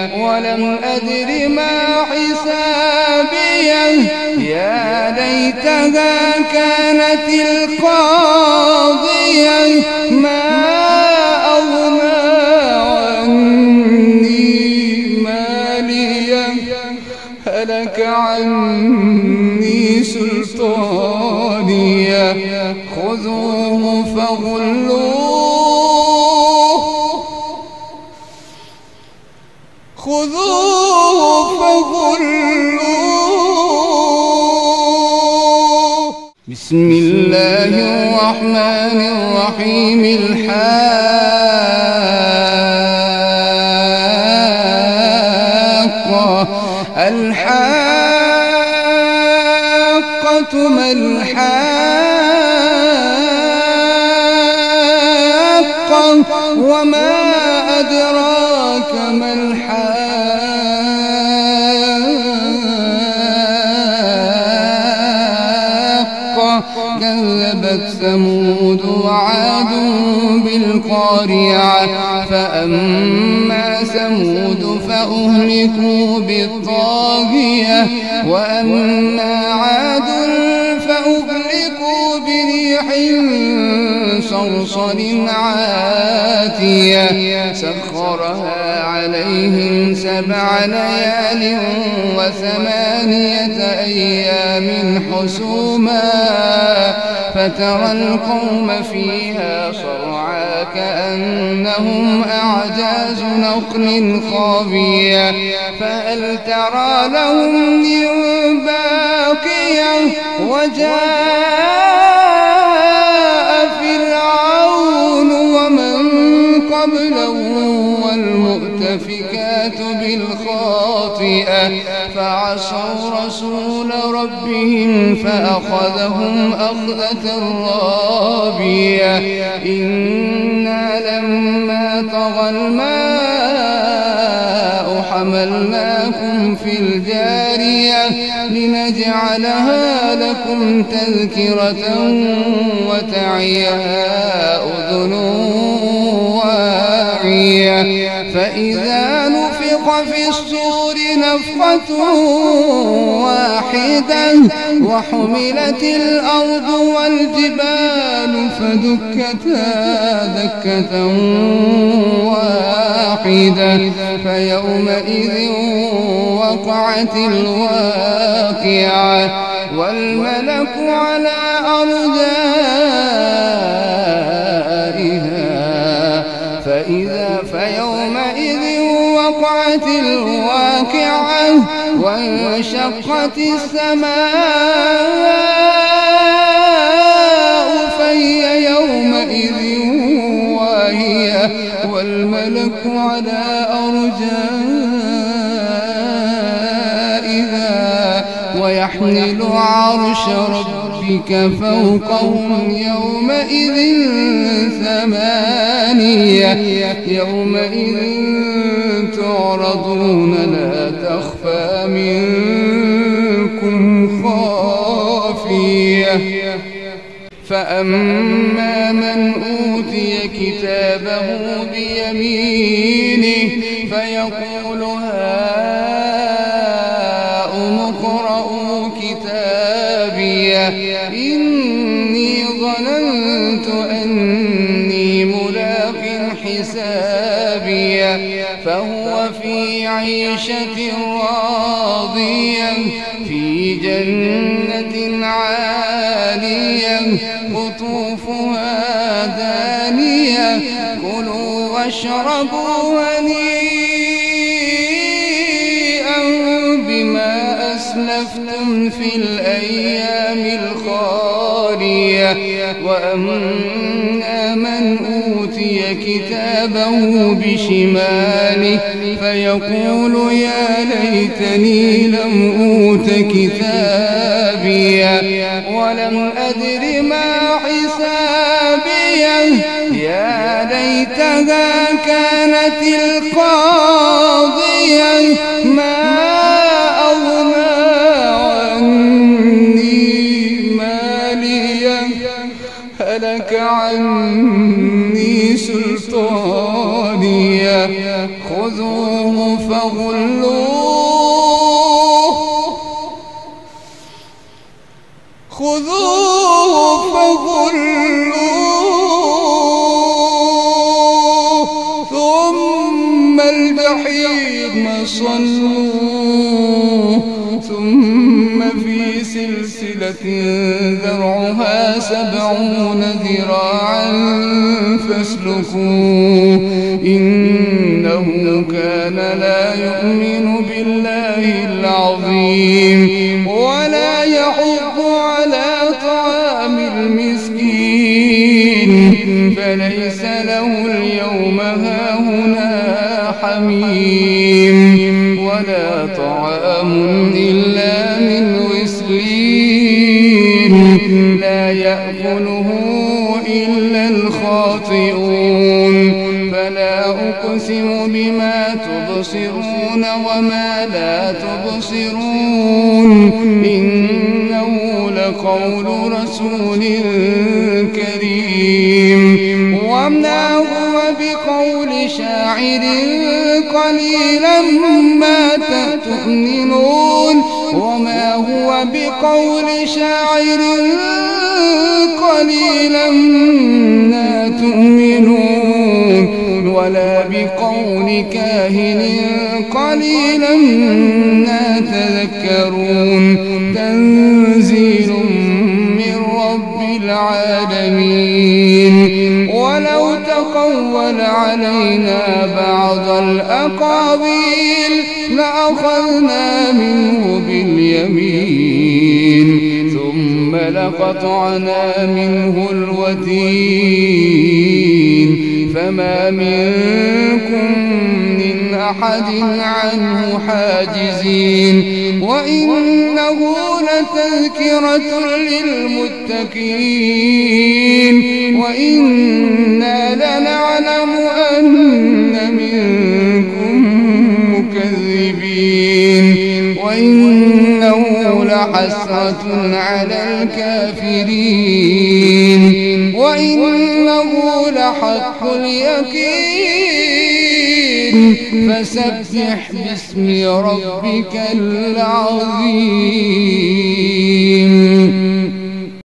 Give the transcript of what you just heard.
ولم أدر ما حسابيه يا ليتها كانت القاضية ما أغنى عني ماليه هلك عني سلطانيه خذوه فغلوه بسم الله الرحمن الرحيم الحاقة ما الحاقة وما أدراك ما الحاقة كذبت ثمود وعاد بالقارعة فأما ثمود فأهلكوا بالطاغية وأما عاد فأهلكوا بريح صرصر عاتية سخرها عليهم 7 ليال و8 أيام حسوما فترى القوم فيها صرعى كأنهم أعجاز نخل خاوية فهل ترى لهم من باقية وجاء فرعون ومن قبله والمؤتفكات بالخاطئة فعصوا رسول ربهم فأخذهم أخذة رابية إنا لما طغى الماء حملناكم في الجارية لنجعلها لكم تذكرة وتعيها أذن واعية فإذا نفخ في الصور نفخة واحدة وحملت الأرض والجبال فدكتا دكة واحدة فيومئذ وقعت الواقعة والملك على أرجائها فيومئذ وقعت الواقعة وانشقت السماء فهي يومئذ واهية والملك على أرجائها ويحمل عرش ربك فوقهم يومئذ 8 يومئذ تعرضون لا تخفى منكم خافية فأما من أوتي كتابه بيمينه فيقول هاؤم اقرءوا كتابيه إني ظننت أني ملاق حسابيه فهو في عيشة راضية في جنة عالية قطوفها دانية كلوا واشربوا هنيئا بما أسلفتم في الأيام الخالية وأما من أوتي كتابه بشماله فيقول يا ليتني لم أوت كتابيه ولم أدر ما حسابيه يا ليتها كانت القاضية ما أغنى عني ماليه هلك عني سلطانيه خذوه فغلوه خذوه فغلوه ثم الجحيم صلوه ثم في سلسلة ذرعها 70 ذراعا فاسلكوه إنه كان لا يؤمن بالله العظيم ولا يحض على طعام المسكين فليس له اليوم هاهنا حميم ولا طعام إلا من غسلين لا يأكله إلا الخاطئون فلا أقسم بما تبصرون وما لا تبصرون إنه لقول رسول كريم وما هو بقول شاعر قليلا ما تؤمنون وما هو بقول شاعر قليلا ما تؤمنون ولا بقول كاهن قليلا ما تذكرون تنزيل من رب العالمين ولو تقول علينا بعض الأقاويل لأخذنا منه باليمين ثم لقطعنا منه الوتين فما منكم من أحد عنه حاجزين وإنه لتذكرة للمتقين وإنا لنعلم أن منكم مكذبين وإنه لحسرة على الكافرين وإنه لحق اليقين فسبح باسم ربك العظيم